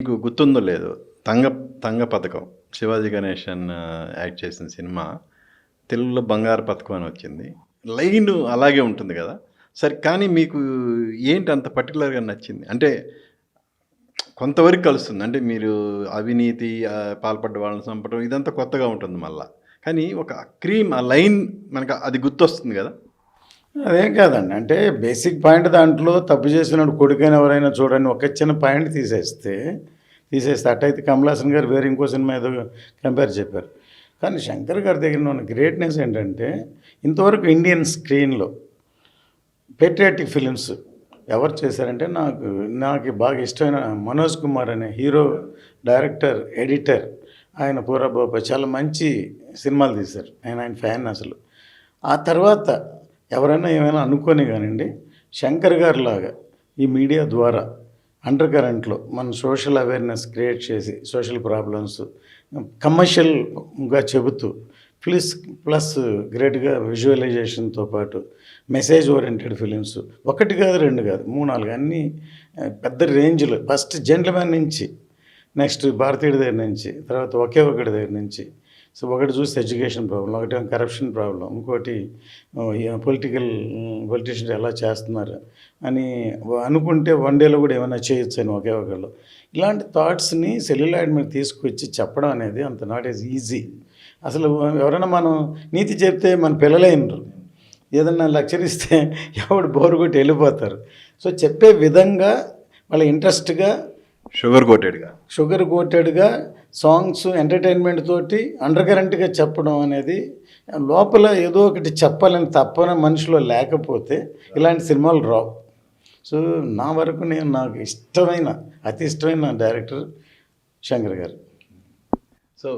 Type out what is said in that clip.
మీకు గుర్తుందో లేదో 'తంగ పథకం' శివాజీ గణేషన్ యాక్ట్ చేసిన సినిమా తెలుగులో 'బంగారు పథకం' అని వచ్చింది. లైను అలాగే ఉంటుంది గదా! సరే కానీ మీకు ఏంటి అంత పర్టిక్యులర్‌గా నచ్చింది? అంటే కొంతవరకు కలుస్తుంది. అంటే మీరు అవినీతి పాల్పడ్డ వాళ్ళని చంపడం ఇదంతా కొత్తగా ఉంటుంది మళ్ళా. కానీ ఒక ఆ లైన్ మనకు అది గుర్తొస్తుంది గదా! అదేం కాదండి. అంటే బేసిక్ పాయింట్ దాంట్లో తప్పు చేసినోడు కొడుకైనా ఎవరైనా చూడండి ఒక చిన్న పాయింట్ తీసేస్తే అట్టయితే కమల్ హాసన్ గారు వేరే ఇంకో సినిమా ఏదో కంపేర్ చెప్పారు. కానీ శంకర్ గారి దగ్గర ఉన్న గ్రేట్‌నెస్ ఏంటంటే ఇంతవరకు ఇండియన్ స్క్రీన్‌లో పేట్రియాటిక్ ఫిలిమ్స్ ఎవరు చేశారంటే నాకు బాగా ఇష్టమైన మనోజ్ కుమార్ అనే హీరో, డైరెక్టర్, ఎడిటర్ ఆయన 'పూరా భోపాయ్' చాలా మంచి సినిమాలు తీశారు. ఆయన ఫ్యాన్ అసలు. ఆ తర్వాత ఎవరైనా ఏమైనా అనుకోని కానివ్వండి, శంకర్ గారిలాగా ఈ మీడియా ద్వారా అండర్ కరెంట్‌లో మన సోషల్ అవేర్‌నెస్ క్రియేట్ చేసి సోషల్ ప్రాబ్లమ్స్ కమర్షియల్‌గా చెబుతూ ప్లస్ గ్రేట్‌గా విజువలైజేషన్‌తో పాటు మెసేజ్ ఓరియెంటెడ్ ఫిలిమ్స్ 1 కాదు, 2 కాదు, 3, 4 అన్నీ పెద్ద రేంజ్‌లో ఫస్ట్ 'జెంటిల్‌మెన్' నుంచి నెక్స్ట్ 'భారతీయుడి' దగ్గర నుంచి తర్వాత 'ఒకే ఒకడి' దగ్గర నుంచి సో ఒకటి చూస్తే ఎడ్యుకేషన్ ప్రాబ్లం, ఒకటేమో కరప్షన్ ప్రాబ్లం, ఇంకోటి పొలిటీషియన్స్ ఎలా చేస్తున్నారు అని అనుకుంటే వన్ డేలో కూడా ఏమైనా చేయొచ్చు అని ఒకే ఒకళ్ళు. ఇలాంటి థాట్స్ని సెల్యులాయిడ్ మీద తీసుకొచ్చి చెప్పడం అనేది అంత నాట్ ఈజ్ ఈజీ. అసలు ఎవరైనా మనం నీతి చెప్తే మన పిల్లలే వినరు. ఏదన్నా లెక్చర్ ఇస్తే ఎవడు బోరు కొట్టి వెళ్ళిపోతారు. సో చెప్పే విధంగా వాళ్ళ ఇంట్రెస్ట్గా షుగర్ కోటెడ్గా సాంగ్స్ ఎంటర్టైన్మెంట్ తోటి అండర్ కరెంట్గా చెప్పడం అనేది లోపల ఏదో ఒకటి చెప్పాలని తప్పన మనిషిలో లేకపోతే ఇలాంటి సినిమాలు రావు. సో నా వరకు నాకు అతి ఇష్టమైన డైరెక్టర్ శంకర్ గారు. సో